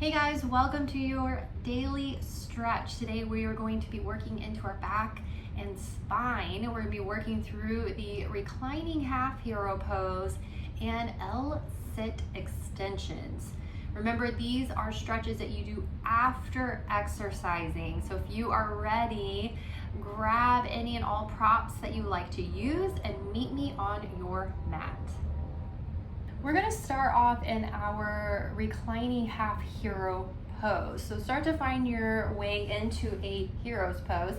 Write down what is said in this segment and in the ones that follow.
Hey guys, welcome to your daily stretch. Today we are going to be working into our back and spine. We're going to be working through the reclining half hero pose and L-sit extensions. Remember, these are stretches that you do after exercising. So if you are ready, grab any and all props that you like to use and meet me on your mat. We're going to start off in our reclining half hero pose. So start to find your way into a hero's pose,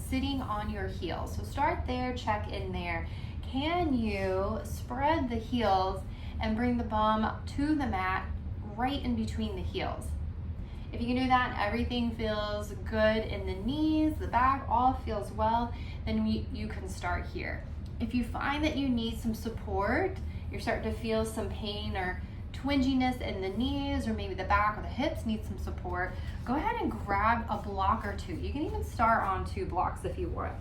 sitting on your heels. So start there, check in there. Can you spread the heels and bring the bum to the mat right in between the heels? If you can do that and everything feels good in the knees, the back, all feels well, then you can start here. If you find that you need some support, you're starting to feel some pain or twinginess in the knees or maybe the back or the hips need some support, go ahead and grab a block or two. You can even start on 2 blocks if you want,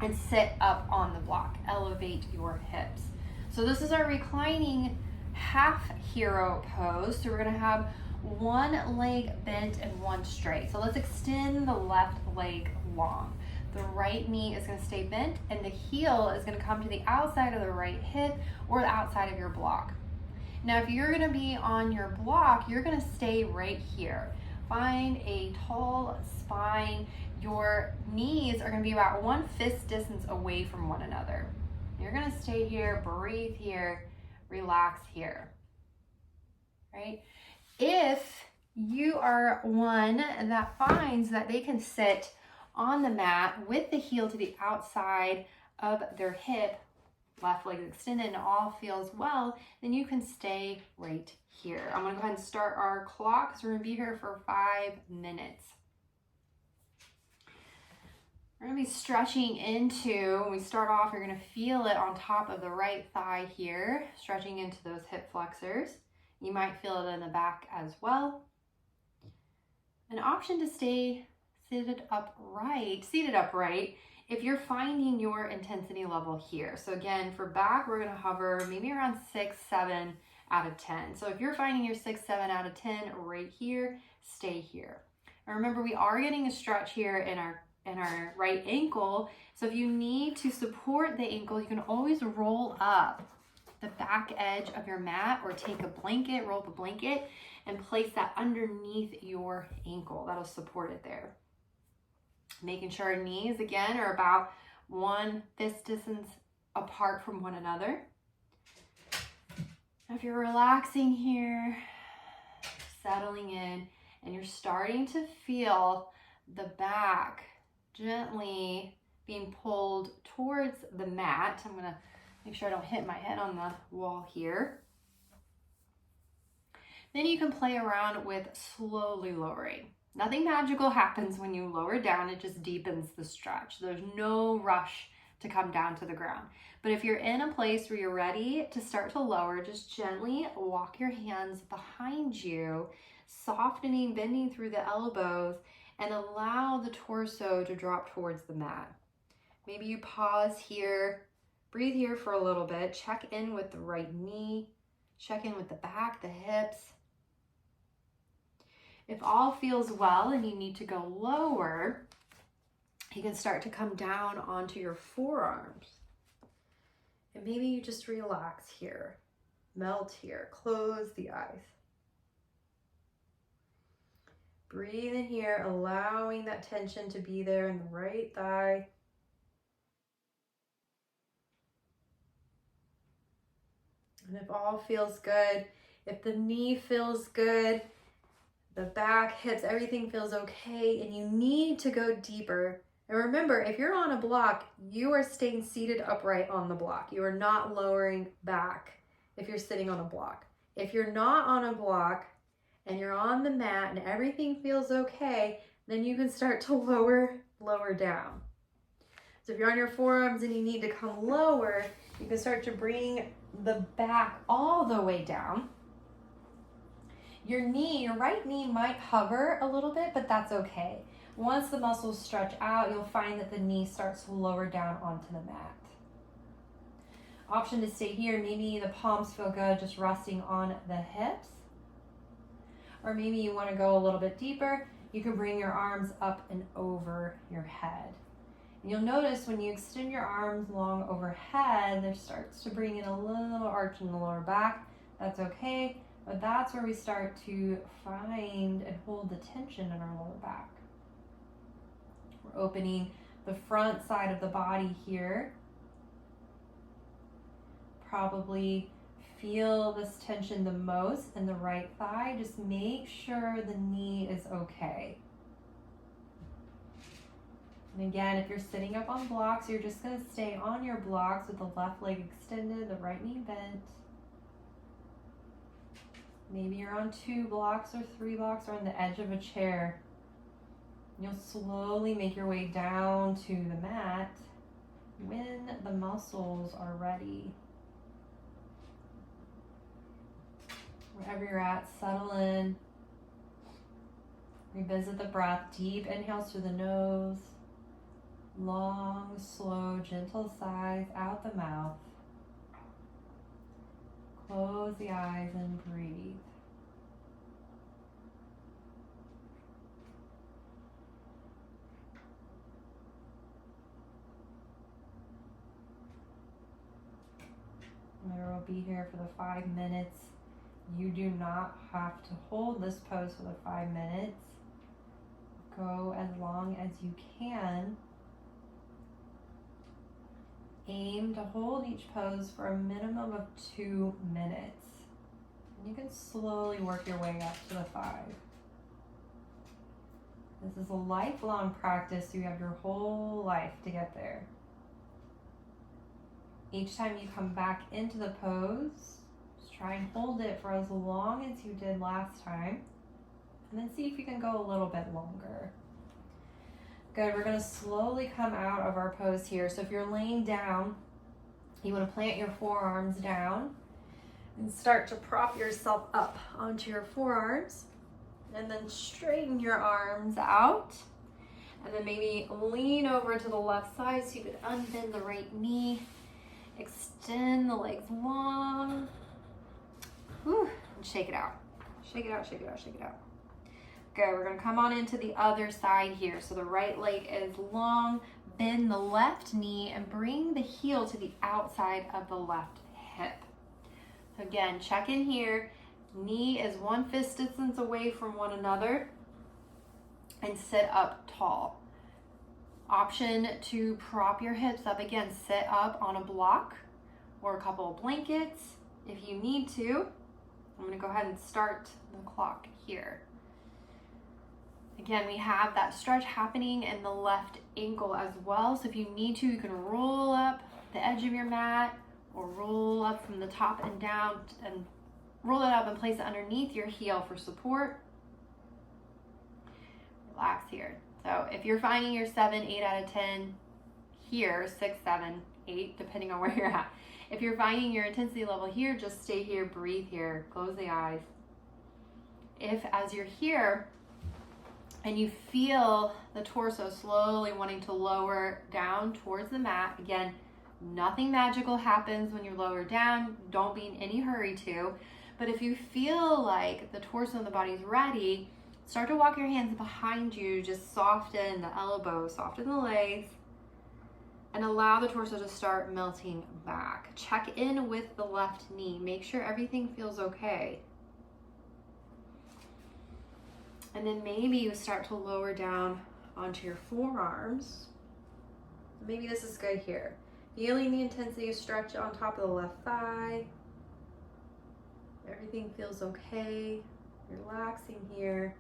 and sit up on the block. Elevate your hips. So this is our reclining half hero pose. So we're going to have one leg bent and one straight. So let's extend the left leg long. The right knee is going to stay bent and the heel is going to come to the outside of the right hip or the outside of your block. Now, if you're going to be on your block, you're going to stay right here. Find a tall spine. Your knees are going to be about 1 fist distance away from one another. You're going to stay here, breathe here, relax here, right? If you are one that finds that they can sit on the mat with the heel to the outside of their hip, left leg extended and all feels well, then you can stay right here. I'm going to go ahead and start our clock because we're going to be here for 5 minutes. We're going to be stretching into, when we start off, you're going to feel it on top of the right thigh here, stretching into those hip flexors. You might feel it in the back as well. An option to stay seated upright if you're finding your intensity level here. So again, for back, we're going to hover maybe around 6, 7 out of 10. So if you're finding your 6, 7 out of 10 right here, stay here. And remember, we are getting a stretch here in our right ankle. So if you need to support the ankle, you can always roll up the back edge of your mat or take a blanket, roll up a blanket and place that underneath your ankle. That'll support it there. Making sure our knees, again, are about 1 fist distance apart from one another. Now, if you're relaxing here, settling in, and you're starting to feel the back gently being pulled towards the mat, I'm going to make sure I don't hit my head on the wall here. Then you can play around with slowly lowering. Nothing magical happens when you lower down, it just deepens the stretch. There's no rush to come down to the ground. But if you're in a place where you're ready to start to lower, just gently walk your hands behind you, softening, bending through the elbows, and allow the torso to drop towards the mat. Maybe you pause here, breathe here for a little bit, check in with the right knee, check in with the back, the hips. If all feels well and you need to go lower, you can start to come down onto your forearms. And maybe you just relax here, melt here, close the eyes. Breathe in here, allowing that tension to be there in the right thigh. And if all feels good, if the knee feels good, the back, hips, everything feels okay, and you need to go deeper. And remember, if you're on a block, you are staying seated upright on the block. You are not lowering back if you're sitting on a block. If you're not on a block and you're on the mat and everything feels okay, then you can start to lower down. So if you're on your forearms and you need to come lower, you can start to bring the back all the way down. Your right knee might hover a little bit, but that's okay. Once the muscles stretch out, you'll find that the knee starts to lower down onto the mat. Option to stay here, maybe the palms feel good, just resting on the hips. or maybe you want to go a little bit deeper, you can bring your arms up and over your head. And you'll notice when you extend your arms long overhead, there starts to bring in a little arch in the lower back. That's okay, but that's where we start to find and hold the tension in our lower back. We're opening the front side of the body here. Probably feel this tension the most in the right thigh. Just make sure the knee is okay. And again, if you're sitting up on blocks, you're just going to stay on your blocks with the left leg extended, the right knee bent. Maybe you're on 2 blocks or 3 blocks or on the edge of a chair. You'll slowly make your way down to the mat when the muscles are ready. Wherever you're at, settle in. Revisit the breath. Deep inhales through the nose. Long, slow, gentle sighs out the mouth. Close the eyes and breathe. I will be here for the 5 minutes. You do not have to hold this pose for the 5 minutes. Go as long as you can. Aim to hold each pose for a minimum of 2 minutes. And you can slowly work your way up to the 5. This is a lifelong practice. You have your whole life to get there. Each time you come back into the pose, just try and hold it for as long as you did last time. And then see if you can go a little bit longer. Good, we're going to slowly come out of our pose here. So if you're laying down, you want to plant your forearms down and start to prop yourself up onto your forearms. And then straighten your arms out. And then maybe lean over to the left side so you could unbend the right knee. Extend the legs long. Whew, and shake it out. Shake it out, shake it out, shake it out. Good, we're gonna come on into the other side here. So the right leg is long, bend the left knee and bring the heel to the outside of the left hip. So again, check in here. Knee is 1 fist distance away from one another and sit up tall. Option to prop your hips up. Again, sit up on a block or a couple of blankets if you need to. I'm gonna go ahead and start the clock here. Again, we have that stretch happening in the left ankle as well. So if you need to, you can roll up the edge of your mat or roll up from the top and down and roll it up and place it underneath your heel for support. Relax here. So if you're finding your 7, 8 out of 10 here, 6, 7, 8, depending on where you're at. If you're finding your intensity level here, just stay here, breathe here, close the eyes. If as you're here and you feel the torso slowly wanting to lower down towards the mat, again, nothing magical happens when you're lower down. Don't be in any hurry to. But if you feel like the torso and the body's ready, start to walk your hands behind you, just soften the elbows, soften the legs, and allow the torso to start melting back. Check in with the left knee. Make sure everything feels okay. And then maybe you start to lower down onto your forearms. Maybe this is good here. Feeling the intensity of stretch on top of the left thigh. Everything feels okay. Relaxing here.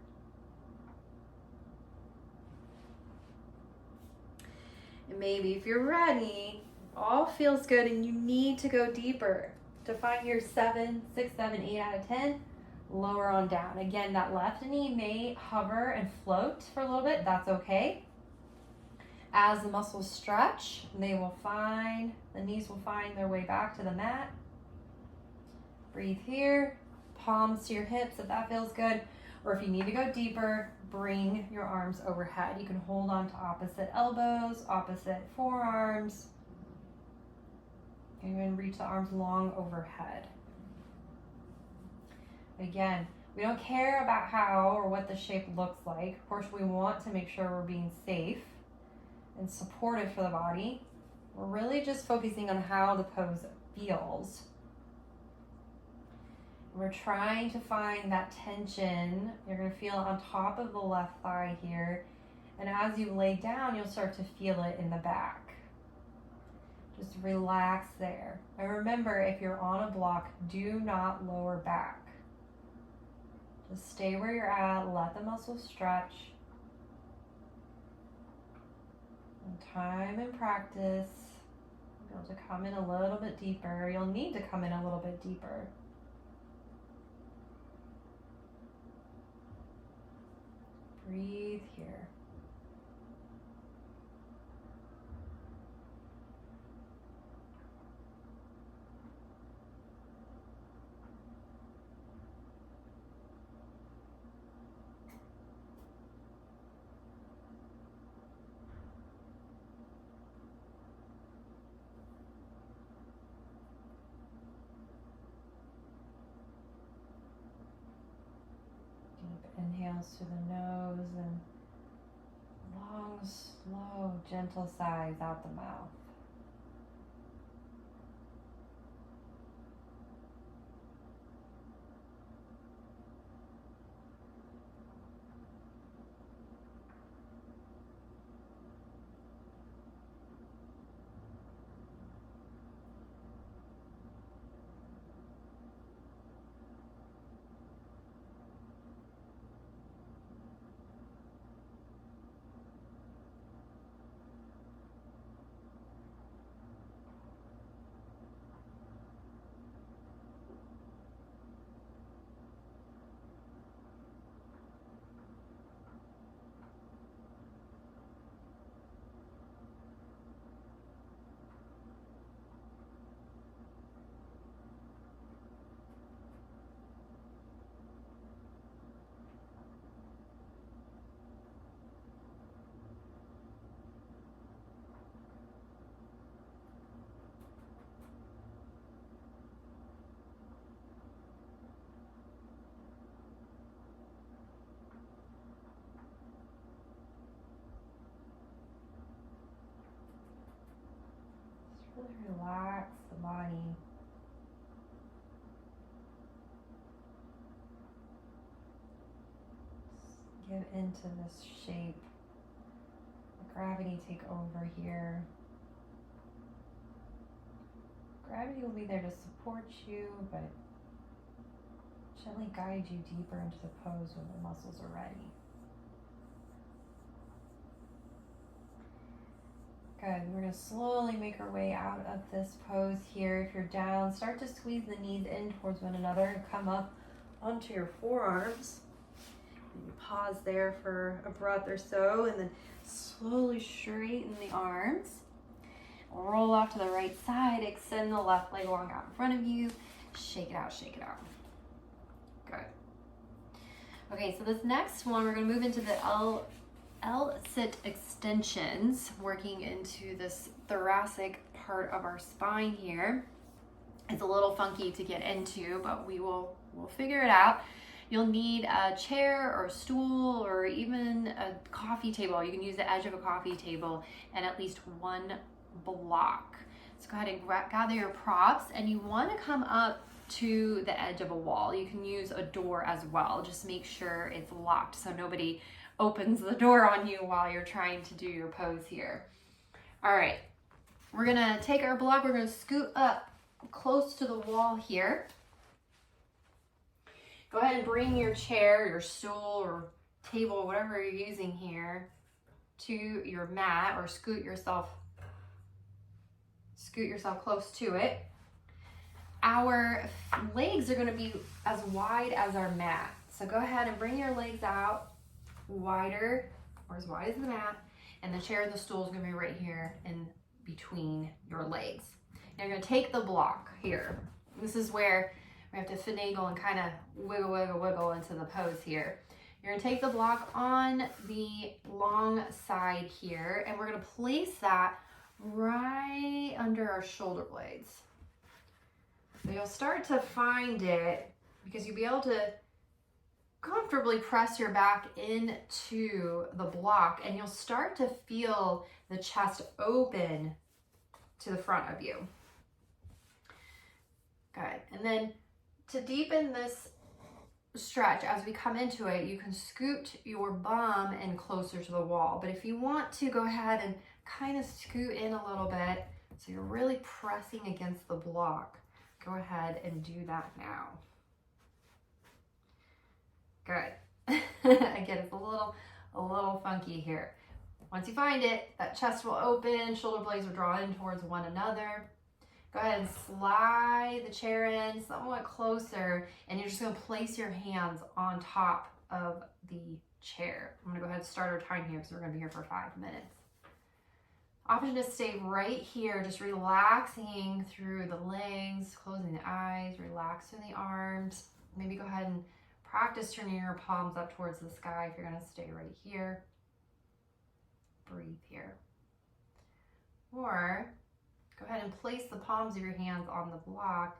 And maybe if you're ready, all feels good and you need to go deeper to find your 7, 6, 7, 8 out of 10, lower on down. Again, that left knee may hover and float for a little bit. That's okay. As the muscles stretch, the knees will find their way back to the mat. Breathe here, palms to your hips if that feels good. Or if you need to go deeper, bring your arms overhead. You can hold on to opposite elbows, opposite forearms. You can reach the arms long overhead. Again, We don't care about how or what the shape looks like. Of course, we want to make sure we're being safe and supportive for the body. We're really just focusing on how the pose feels. We're trying to find that tension. You're going to feel it on top of the left thigh here. And as you lay down, you'll start to feel it in the back. Just relax there. And remember, if you're on a block, do not lower back. Just stay where you're at, let the muscles stretch. And time and practice, you'll be able to come in a little bit deeper. You'll need to come in a little bit deeper. Breathe here. Inhales through the nose and long, slow, gentle sighs out the mouth. Just really relax the body. Just get into this shape. Let gravity take over here. Gravity will be there to support you, but gently guide you deeper into the pose when the muscles are ready. Good. We're going to slowly make our way out of this pose here. If you're down, start to squeeze the knees in towards one another and come up onto your forearms. And you pause there for a breath or so, and then slowly straighten the arms. Roll off to the right side, extend the left leg long out in front of you. Shake it out, shake it out. Good. Okay, so this next one, we're going to move into the L-sit extensions, working into this thoracic part of our spine here. It's a little funky to get into, but we'll figure it out. You'll need a chair or a stool or even a coffee table. You can use the edge of a coffee table and at least one block. So go ahead and gather your props, and you want to come up to the edge of a wall. You can use a door as well. Just make sure it's locked so nobody opens the door on you while you're trying to do your pose here. All right, we're gonna take our block, we're gonna scoot up close to the wall here. Go ahead and bring your chair, your stool, or table, whatever you're using here, to your mat, or scoot yourself close to it. Our legs are gonna be as wide as our mat. So go ahead and bring your legs out wider, or as wide as the mat, and the chair and the stool is going to be right here in between your legs. Now you're going to take the block here. This is where we have to finagle and kind of wiggle into the pose here. You're going to take the block on the long side here, and we're going to place that right under our shoulder blades. So you'll start to find it because you'll be able to comfortably press your back into the block, and you'll start to feel the chest open to the front of you. Good. And then to deepen this stretch, as we come into it, you can scoot your bum in closer to the wall. But if you want to, go ahead and kind of scoot in a little bit so you're really pressing against the block. Go ahead and do that now. Good. Again, it's a little funky here. Once you find it, that chest will open, shoulder blades will draw in towards one another. Go ahead and slide the chair in somewhat closer, and you're just gonna place your hands on top of the chair. I'm gonna go ahead and start our time here because we're gonna be here for 5 minutes. Option to stay right here, just relaxing through the legs, closing the eyes, relax through the arms. Maybe go ahead and practice turning your palms up towards the sky if you're gonna stay right here. Breathe here. Or go ahead and place the palms of your hands on the block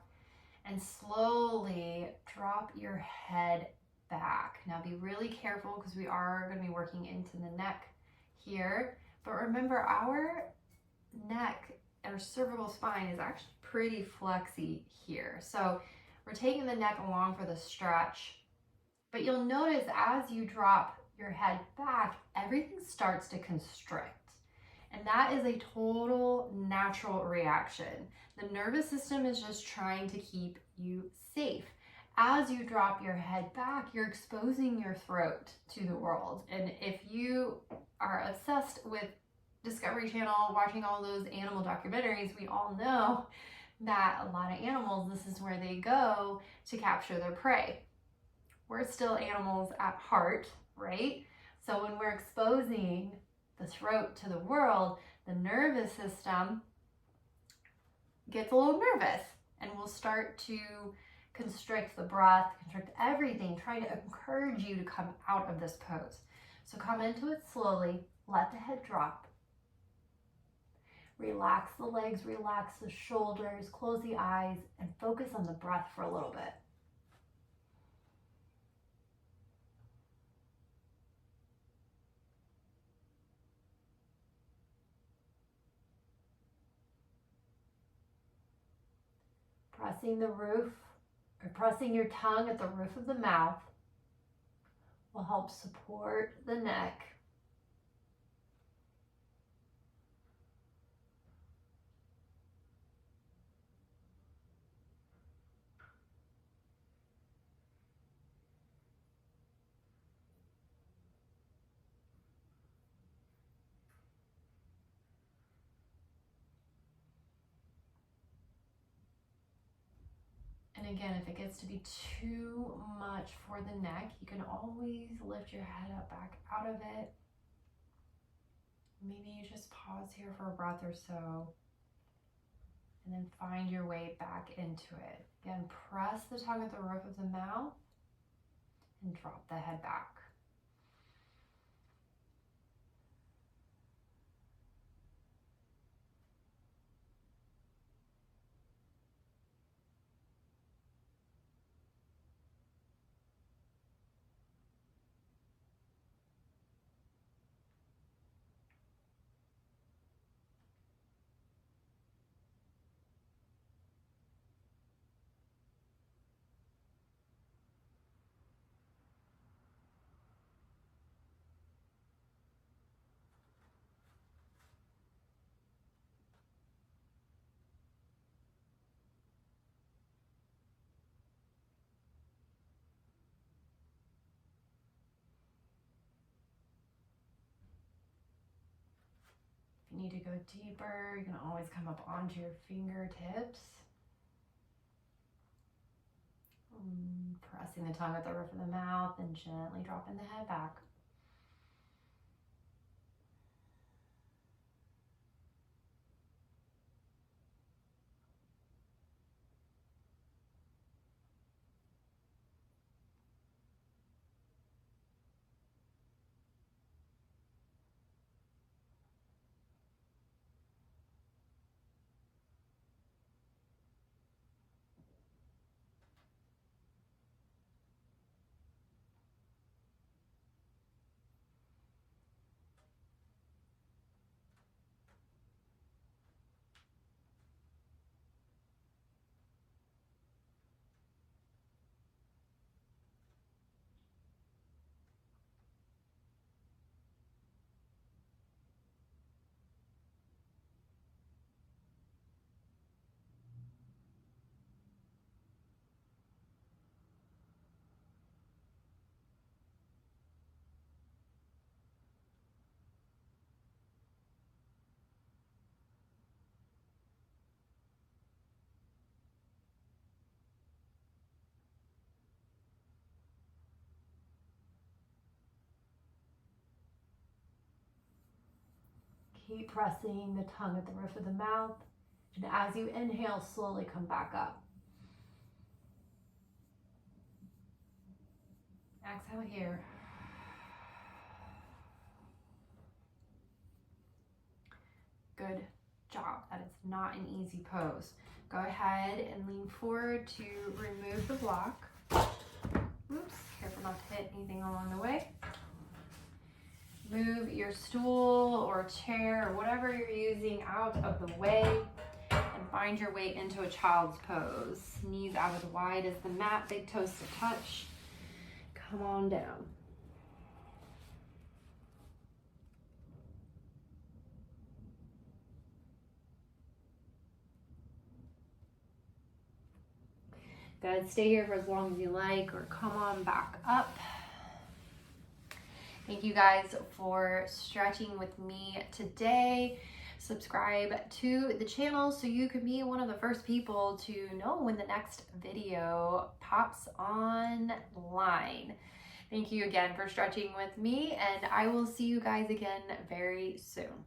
and slowly drop your head back. Now be really careful because we are going to be working into the neck here. But remember, our neck, our cervical spine is actually pretty flexy here. So we're taking the neck along for the stretch. But you'll notice as you drop your head back, everything starts to constrict. And that is a total natural reaction. The nervous system is just trying to keep you safe. As you drop your head back, you're exposing your throat to the world. And if you are obsessed with Discovery Channel, watching all those animal documentaries, we all know that a lot of animals, this is where they go to capture their prey. We're still animals at heart, right? So when we're exposing the throat to the world, the nervous system gets a little nervous and will start to constrict the breath, constrict everything, trying to encourage you to come out of this pose. So come into it slowly, let the head drop. Relax the legs, relax the shoulders, close the eyes, and focus on the breath for a little bit. Pressing the roof, or pressing your tongue at the roof of the mouth will help support the neck. And again, if it gets to be too much for the neck, you can always lift your head up back out of it. Maybe you just pause here for a breath or so, and then find your way back into it. Again, press the tongue at the roof of the mouth and drop the head back. If you need to go deeper, you can always come up onto your fingertips. Pressing the tongue at the roof of the mouth and gently dropping the head back. Keep pressing the tongue at the roof of the mouth. And as you inhale, slowly come back up. Exhale here. Good job. That is not an easy pose. Go ahead and lean forward to remove the block. Oops, careful not to hit anything along the way. Move your stool or chair or whatever you're using out of the way and find your way into a child's pose. Knees out as wide as the mat, big toes to touch. Come on down. Good, stay here for as long as you like or come on back up. Thank you guys for stretching with me today. Subscribe to the channel so you can be one of the first people to know when the next video pops online. Thank you again for stretching with me, and I will see you guys again very soon.